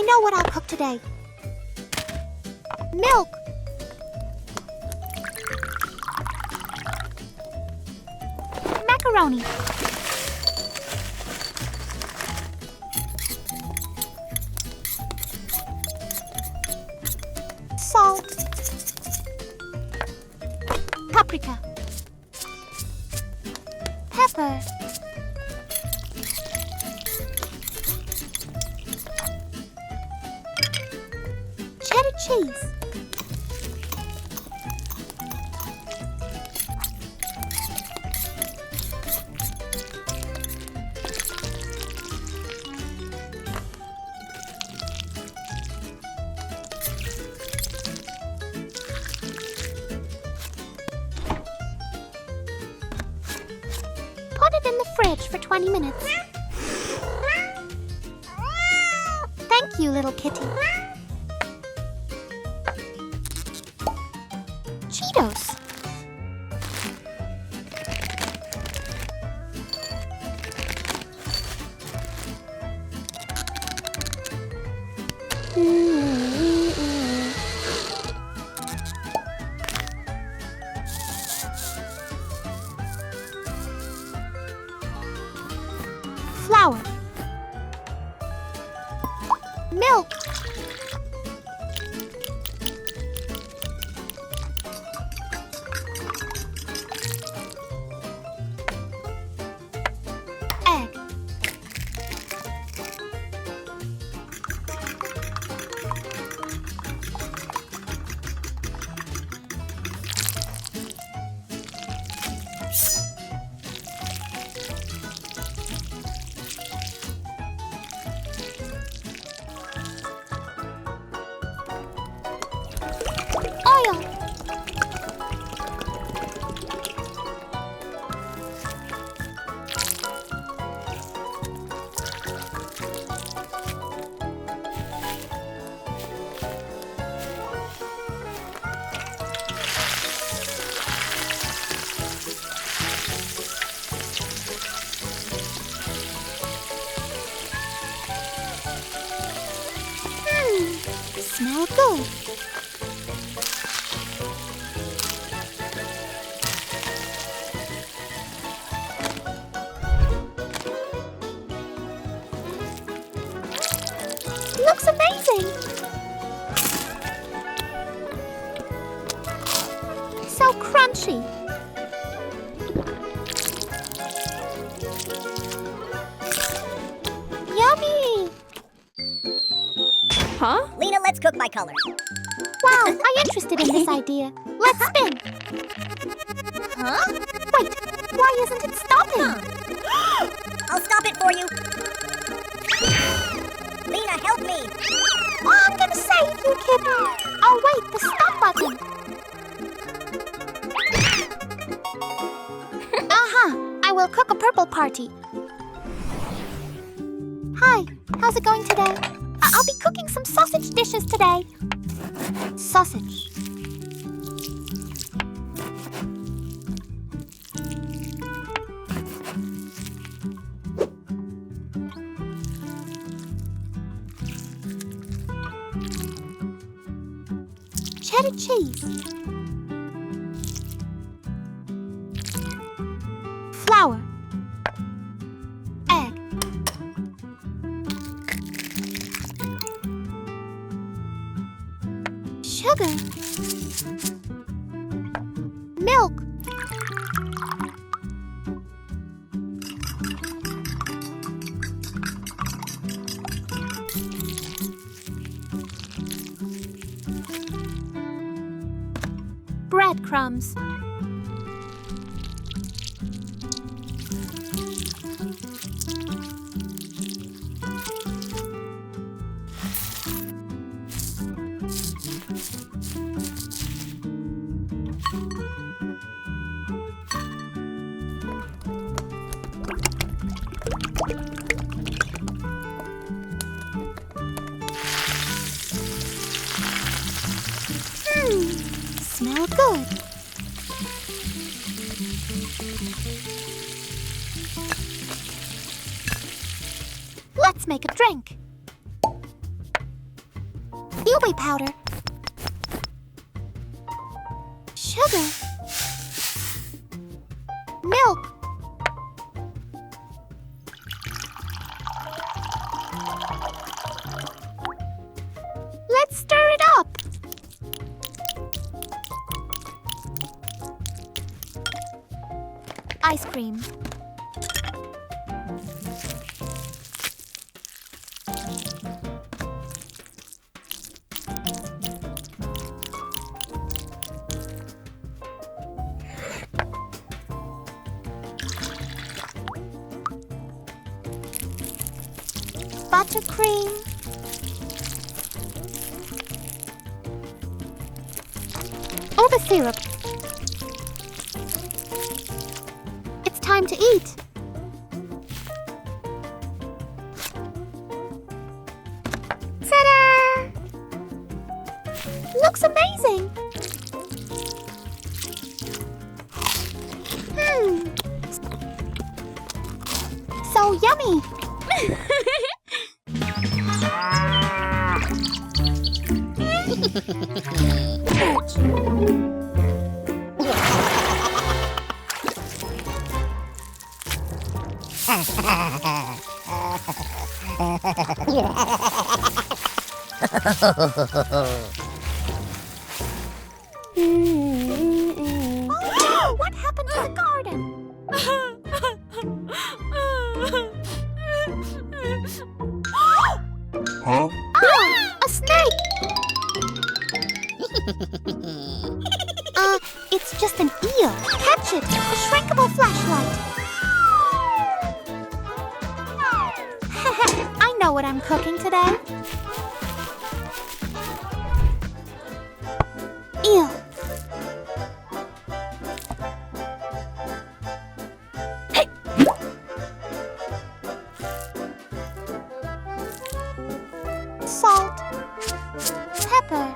know what I'll cook today. Milk. Macaroni. Salt. Paprika. Pepper. Cheddar cheese. Put it in the fridge for 20 minutes. Thank you, little kitty. Cheetos. Flour. Milk. Egg. Oil. Smell good. Looks amazing. So crunchy. Yummy. Huh? Lena, let's cook by color. Wow, I'm interested in this idea. Let's spin. Huh? Wait, why isn't it stopping? I'll stop it for you. Lena, help me. Oh, I'm gonna save you, kid. Oh, wait, the stop button. I will cook a purple party. Hi, how's it going today? I'll be cooking some sausage dishes today. Sausage. Cheddar cheese. Flour. Egg. Sugar. Milk. Breadcrumbs. Smell good. Let's make a drink. UV powder. Sugar. Milk. Let's stir it up. Ice cream. Buttercream. Or the syrup. It's time to eat. Ta-da! Looks amazing. So yummy. What happened to the garden? Huh? Ah, a snake! It's just an eel. Catch it! A shrinkable flashlight. I know what I'm cooking today. Eel. Salt. Pepper.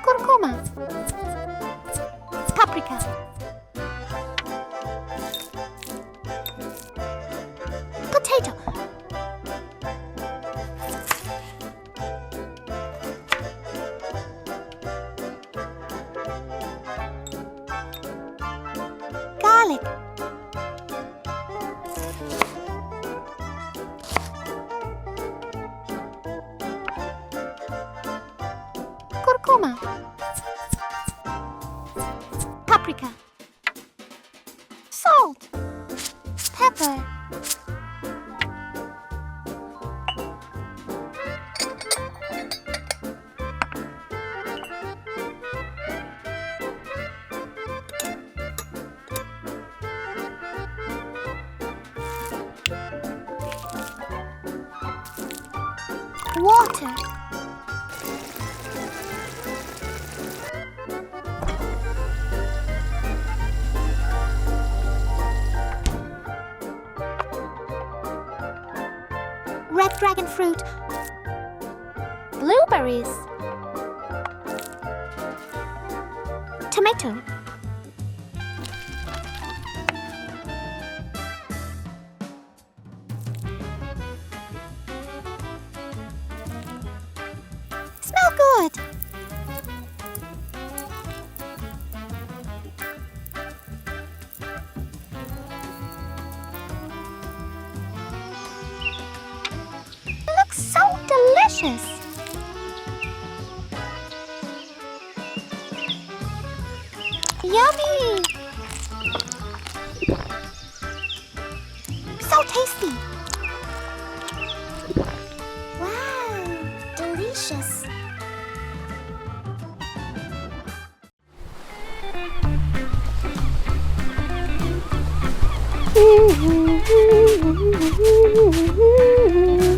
Curcuma. Paprika. Potato. Garlic. Curcuma. Paprika. Salt. Pepper. Water. Red dragon fruit. Blueberries. Tomato. Smell good. Looks so delicious. Yummy. So tasty. Wow, delicious.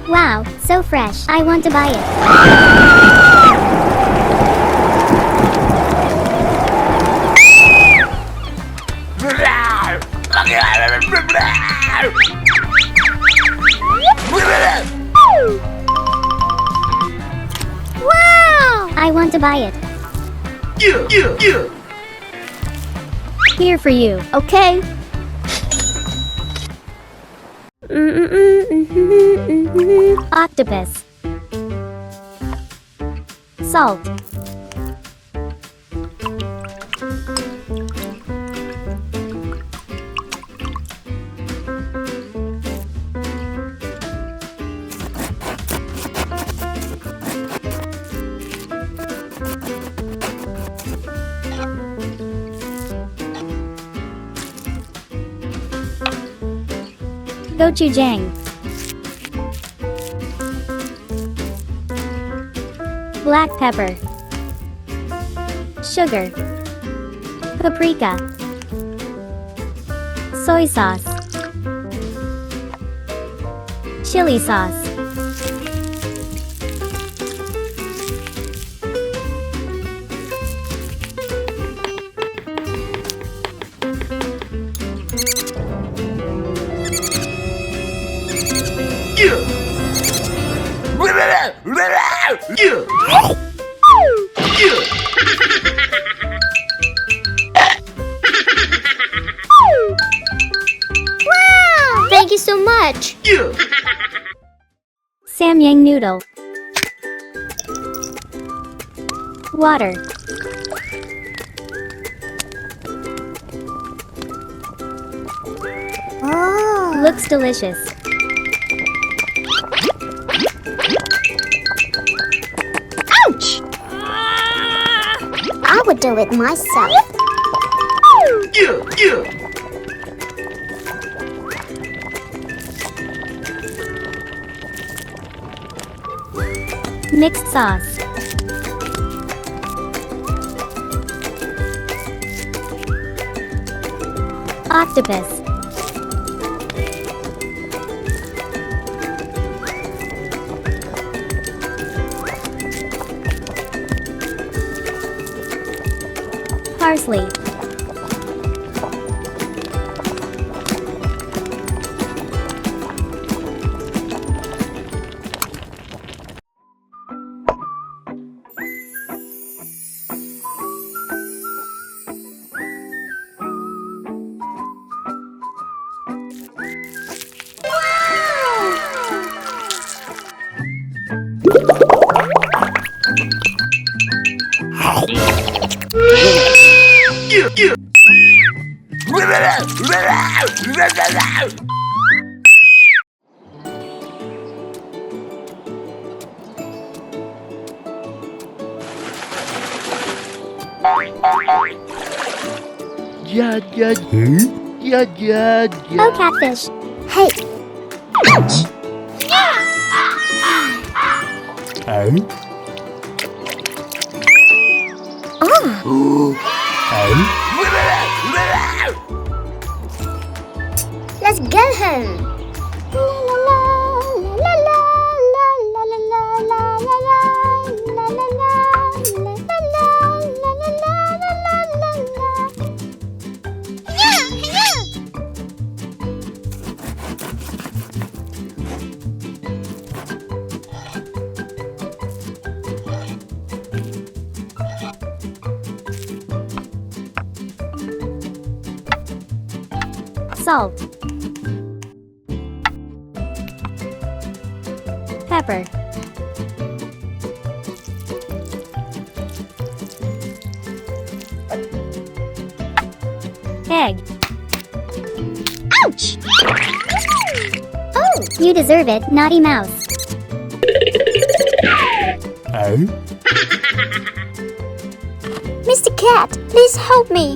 Wow, so fresh. I want to buy it. Wow! I want to buy it. Here for you. Okay. Octopus. Salt. Gochujang. Black pepper. Sugar. Paprika. Soy sauce. Chili sauce. Wow! Thank you so much. Samyang noodle. Water. Oh. Looks delicious. Ouch! I would do it myself. Mixed sauce. Octopus. Parsley. Oh, catfish. Hey. Ouch! Let's get him. Salt. Pepper. Egg. Ouch! Oh, you deserve it, naughty mouse. Mr. Cat, please help me.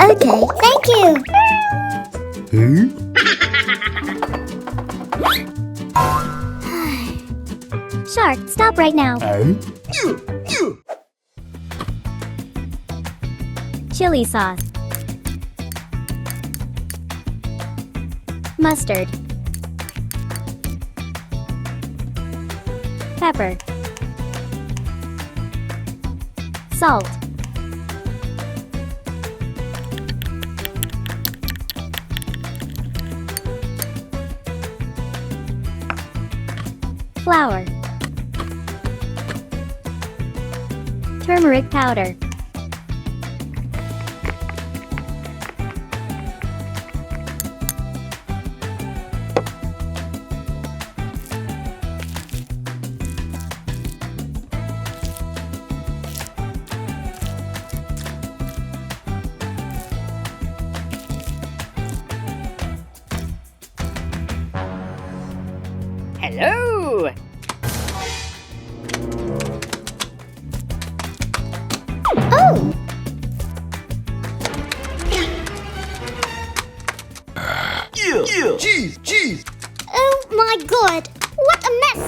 Okay, thank you. Shark, stop right now. Chili sauce. Mustard. Pepper. Salt. Flour. Turmeric powder. Hello! Oh! Cheese! Oh my god! What a mess!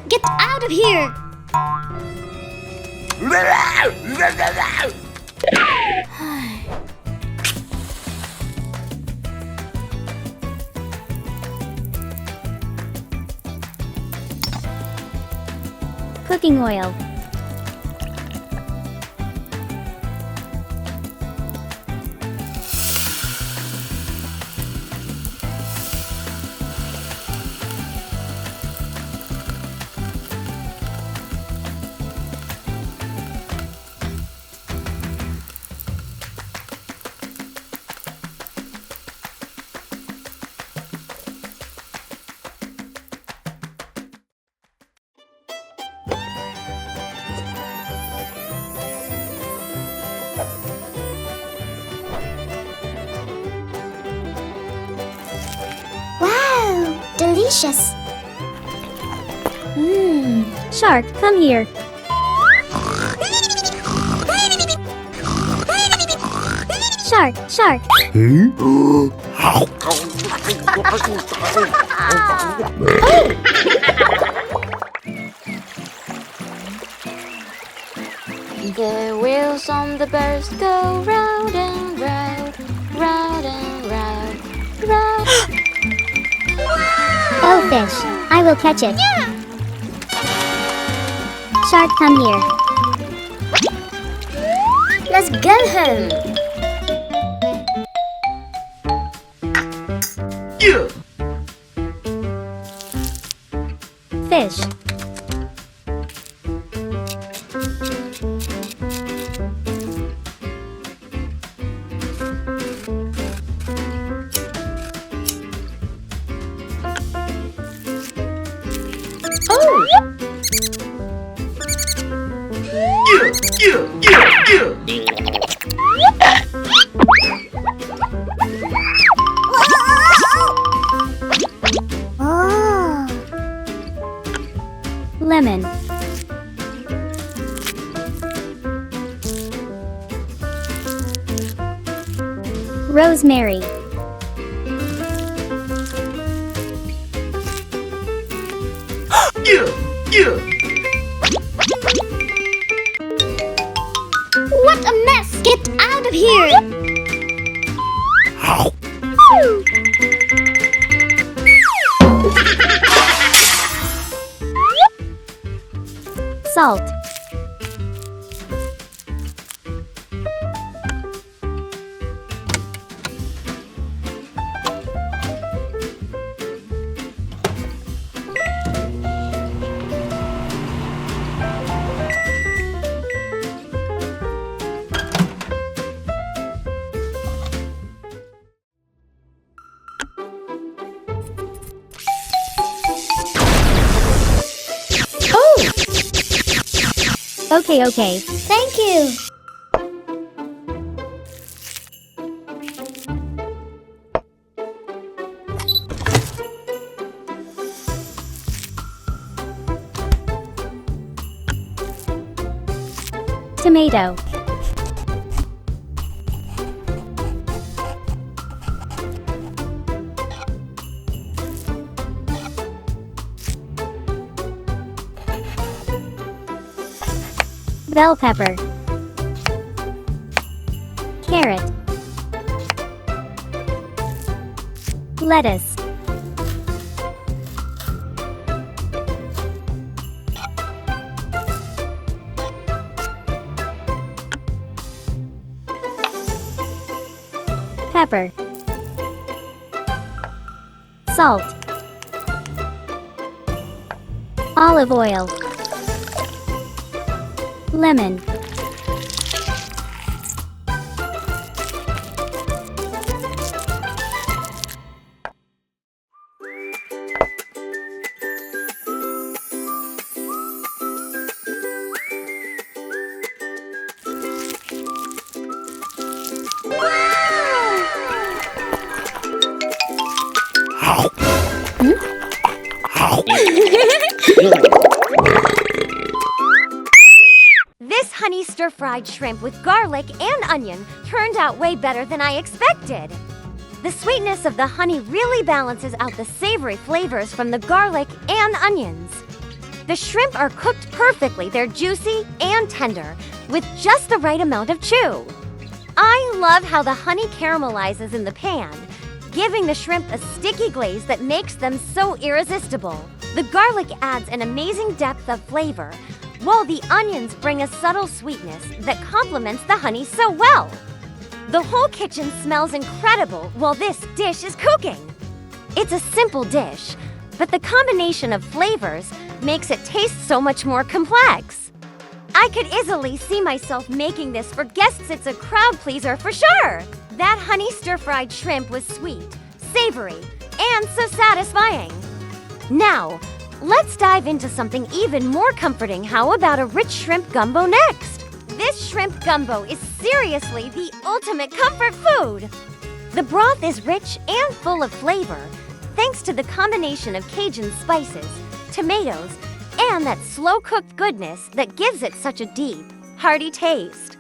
Get out of here! Cooking oil. Wow, delicious. Shark, come here. Shark. The wheels on the bus go round and round, round and round, round. Oh, fish. I will catch it. Shark, come here. Let's go home. Fish. Oh. Lemon. Rosemary. What a mess! Get out of here! Salt. Okay. Thank you. Tomato. Bell pepper. Carrot. Lettuce. Pepper. Salt. Olive oil. Lemon. stir-fried shrimp with garlic and onion turned out way better than I expected. The sweetness of the honey really balances out the savory flavors from the garlic and onions. The shrimp are cooked perfectly. They're juicy and tender, with just the right amount of chew. I love how the honey caramelizes in the pan, giving the shrimp a sticky glaze that makes them so irresistible. The garlic adds an amazing depth of flavor, while the onions bring a subtle sweetness that complements the honey so well. The whole kitchen smells incredible while this dish is cooking. It's a simple dish, but the combination of flavors makes it taste so much more complex. I could easily see myself making this for guests. It's a crowd pleaser for sure. That honey stir-fried shrimp was sweet, savory, and so satisfying. Now, let's dive into something even more comforting. How about a rich shrimp gumbo next? This shrimp gumbo is seriously the ultimate comfort food. The broth is rich and full of flavor, thanks to the combination of Cajun spices, tomatoes, and that slow-cooked goodness that gives it such a deep, hearty taste.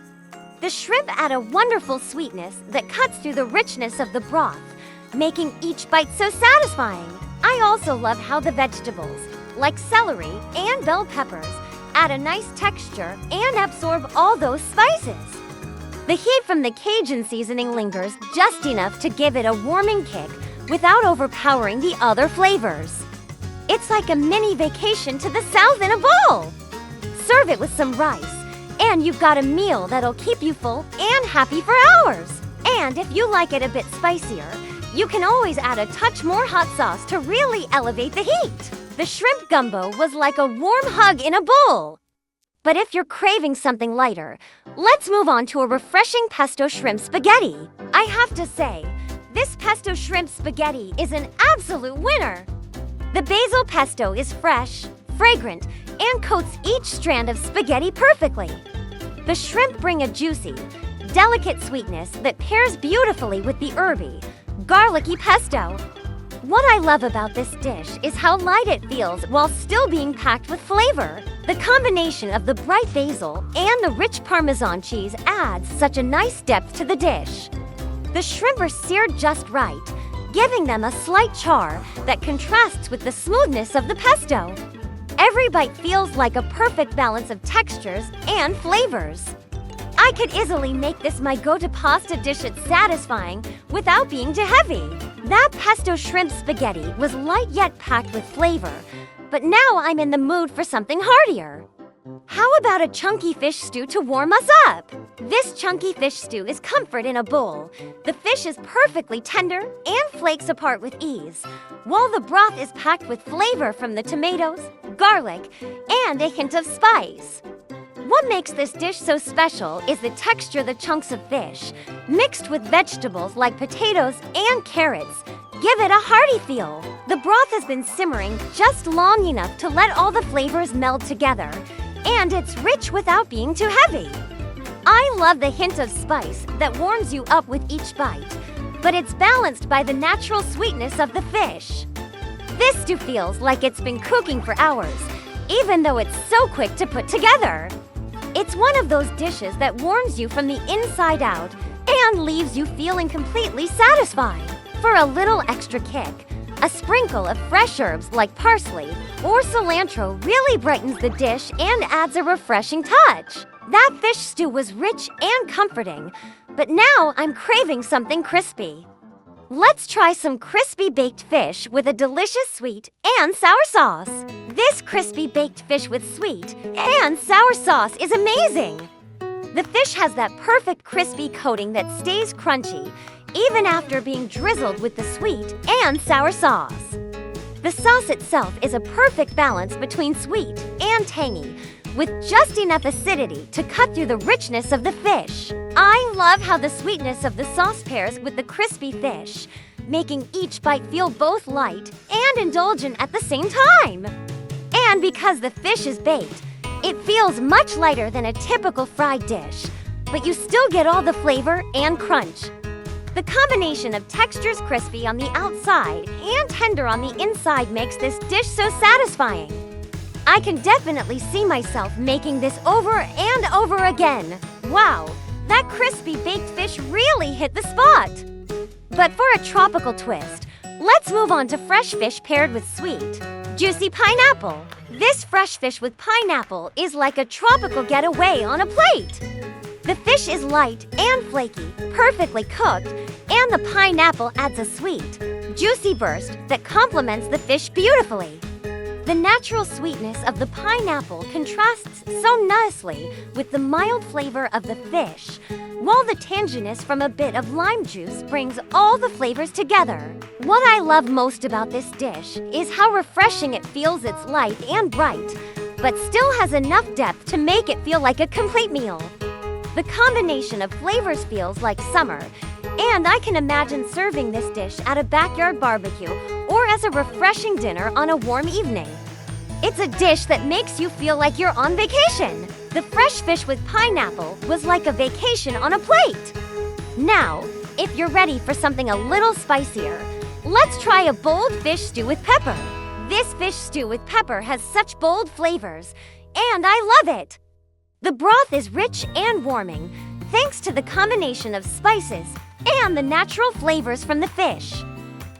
The shrimp add a wonderful sweetness that cuts through the richness of the broth, making each bite so satisfying. I also love how the vegetables, like celery and bell peppers, add a nice texture and absorb all those spices. The heat from the Cajun seasoning lingers just enough to give it a warming kick without overpowering the other flavors. It's like a mini vacation to the south in a bowl. Serve it with some rice, and you've got a meal that'll keep you full and happy for hours. And if you like it a bit spicier, you can always add a touch more hot sauce to really elevate the heat. The shrimp gumbo was like a warm hug in a bowl. But if you're craving something lighter, let's move on to a refreshing pesto shrimp spaghetti. I have to say, this pesto shrimp spaghetti is an absolute winner. The basil pesto is fresh, fragrant, and coats each strand of spaghetti perfectly. The shrimp bring a juicy, delicate sweetness that pairs beautifully with the herby, garlicky pesto. What I love about this dish is how light it feels while still being packed with flavor. The combination of the bright basil and the rich Parmesan cheese adds such a nice depth to the dish. The shrimp are seared just right, giving them a slight char that contrasts with the smoothness of the pesto. Every bite feels like a perfect balance of textures and flavors. I could easily make this my go-to pasta dish. It's satisfying without being too heavy. That pesto shrimp spaghetti was light yet packed with flavor, but now I'm in the mood for something heartier. How about a chunky fish stew to warm us up? This chunky fish stew is comfort in a bowl. The fish is perfectly tender and flakes apart with ease, while the broth is packed with flavor from the tomatoes, garlic, and a hint of spice. What makes this dish so special is the texture of the chunks of fish, mixed with vegetables like potatoes and carrots. Give it a hearty feel. The broth has been simmering just long enough to let all the flavors meld together, and it's rich without being too heavy. I love the hint of spice that warms you up with each bite, but it's balanced by the natural sweetness of the fish. This stew feels like it's been cooking for hours, even though it's so quick to put together. It's one of those dishes that warms you from the inside out and leaves you feeling completely satisfied. For a little extra kick, a sprinkle of fresh herbs like parsley or cilantro really brightens the dish and adds a refreshing touch. That fish stew was rich and comforting, but now I'm craving something crispy. Let's try some crispy baked fish with a delicious sweet and sour sauce. This crispy baked fish with sweet and sour sauce is amazing. The fish has that perfect crispy coating that stays crunchy, even after being drizzled with the sweet and sour sauce. The sauce itself is a perfect balance between sweet and tangy, with just enough acidity to cut through the richness of the fish. I love how the sweetness of the sauce pairs with the crispy fish, making each bite feel both light and indulgent at the same time. And because the fish is baked, it feels much lighter than a typical fried dish, but you still get all the flavor and crunch. The combination of textures crispy on the outside and tender on the inside makes this dish so satisfying. I can definitely see myself making this over and over again. Wow, that crispy baked fish really hit the spot! But for a tropical twist, let's move on to fresh fish paired with sweet, juicy pineapple. This fresh fish with pineapple is like a tropical getaway on a plate. The fish is light and flaky, perfectly cooked, and the pineapple adds a sweet, juicy burst that complements the fish beautifully. The natural sweetness of the pineapple contrasts so nicely with the mild flavor of the fish, while the tanginess from a bit of lime juice brings all the flavors together. What I love most about this dish is how refreshing it feels. It's light and bright, but still has enough depth to make it feel like a complete meal. The combination of flavors feels like summer, and I can imagine serving this dish at a backyard barbecue or as a refreshing dinner on a warm evening. It's a dish that makes you feel like you're on vacation. The fresh fish with pineapple was like a vacation on a plate. Now, if you're ready for something a little spicier, let's try a bold fish stew with pepper. This fish stew with pepper has such bold flavors, and I love it. The broth is rich and warming, thanks to the combination of spices and the natural flavors from the fish.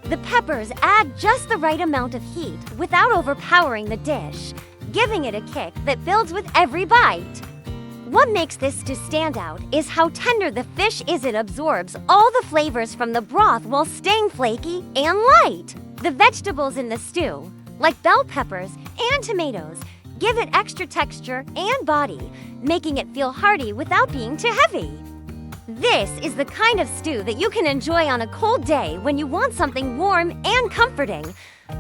The peppers add just the right amount of heat without overpowering the dish, giving it a kick that builds with every bite. What makes this stew stand out is how tender the fish is. It absorbs all the flavors from the broth while staying flaky and light. The vegetables in the stew, like bell peppers and tomatoes, give it extra texture and body, making it feel hearty without being too heavy. This is the kind of stew that you can enjoy on a cold day when you want something warm and comforting,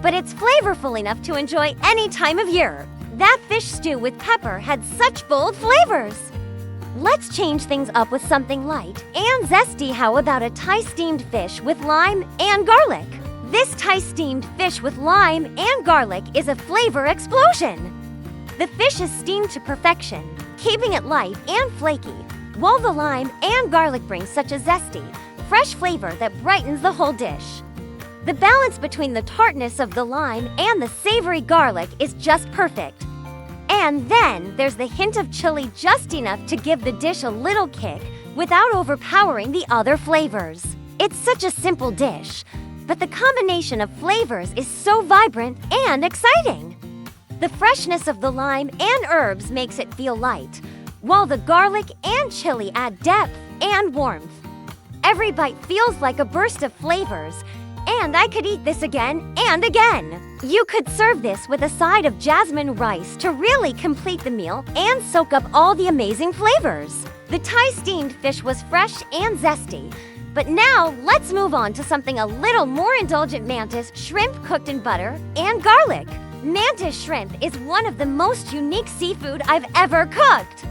but it's flavorful enough to enjoy any time of year. That fish stew with pepper had such bold flavors. Let's change things up with something light and zesty. How about a Thai steamed fish with lime and garlic? This Thai steamed fish with lime and garlic is a flavor explosion. The fish is steamed to perfection, keeping it light and flaky, while the lime and garlic bring such a zesty, fresh flavor that brightens the whole dish. The balance between the tartness of the lime and the savory garlic is just perfect. And then there's the hint of chili, just enough to give the dish a little kick without overpowering the other flavors. It's such a simple dish, but the combination of flavors is so vibrant and exciting. The freshness of the lime and herbs makes it feel light, while the garlic and chili add depth and warmth. Every bite feels like a burst of flavors, and I could eat this again and again. You could serve this with a side of jasmine rice to really complete the meal and soak up all the amazing flavors. The Thai steamed fish was fresh and zesty, but now let's move on to something a little more indulgent. Mantis shrimp cooked in butter and garlic. Mantis shrimp is one of the most unique seafood I've ever cooked.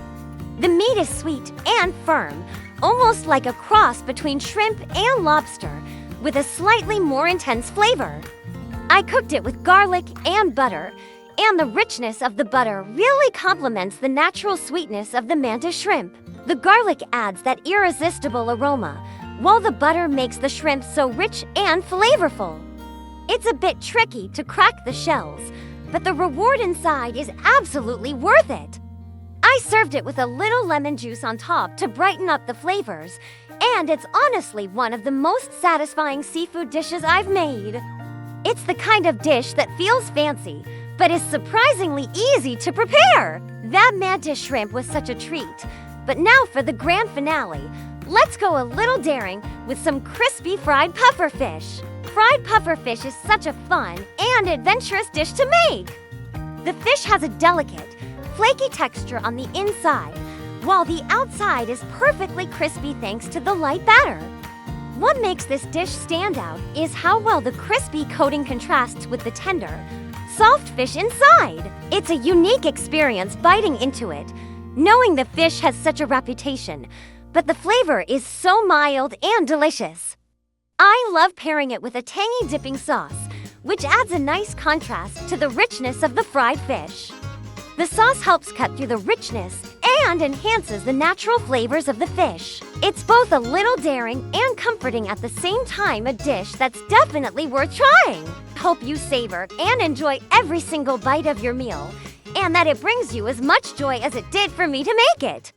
The meat is sweet and firm, almost like a cross between shrimp and lobster, with a slightly more intense flavor. I cooked it with garlic and butter, and the richness of the butter really complements the natural sweetness of the mantis shrimp. The garlic adds that irresistible aroma, while the butter makes the shrimp so rich and flavorful. It's a bit tricky to crack the shells, but the reward inside is absolutely worth it. I served it with a little lemon juice on top to brighten up the flavors, and it's honestly one of the most satisfying seafood dishes I've made. It's the kind of dish that feels fancy, but is surprisingly easy to prepare. That mantis shrimp was such a treat. But now for the grand finale, let's go a little daring with some crispy fried puffer fish. Fried puffer fish is such a fun and adventurous dish to make. The fish has a delicate, flaky texture on the inside, while the outside is perfectly crispy thanks to the light batter. What makes this dish stand out is how well the crispy coating contrasts with the tender, soft fish inside. It's a unique experience biting into it, knowing the fish has such a reputation, but the flavor is so mild and delicious. I love pairing it with a tangy dipping sauce, which adds a nice contrast to the richness of the fried fish. The sauce helps cut through the richness and enhances the natural flavors of the fish. It's both a little daring and comforting at the same time, a dish that's definitely worth trying. Hope you savor and enjoy every single bite of your meal, and that it brings you as much joy as it did for me to make it.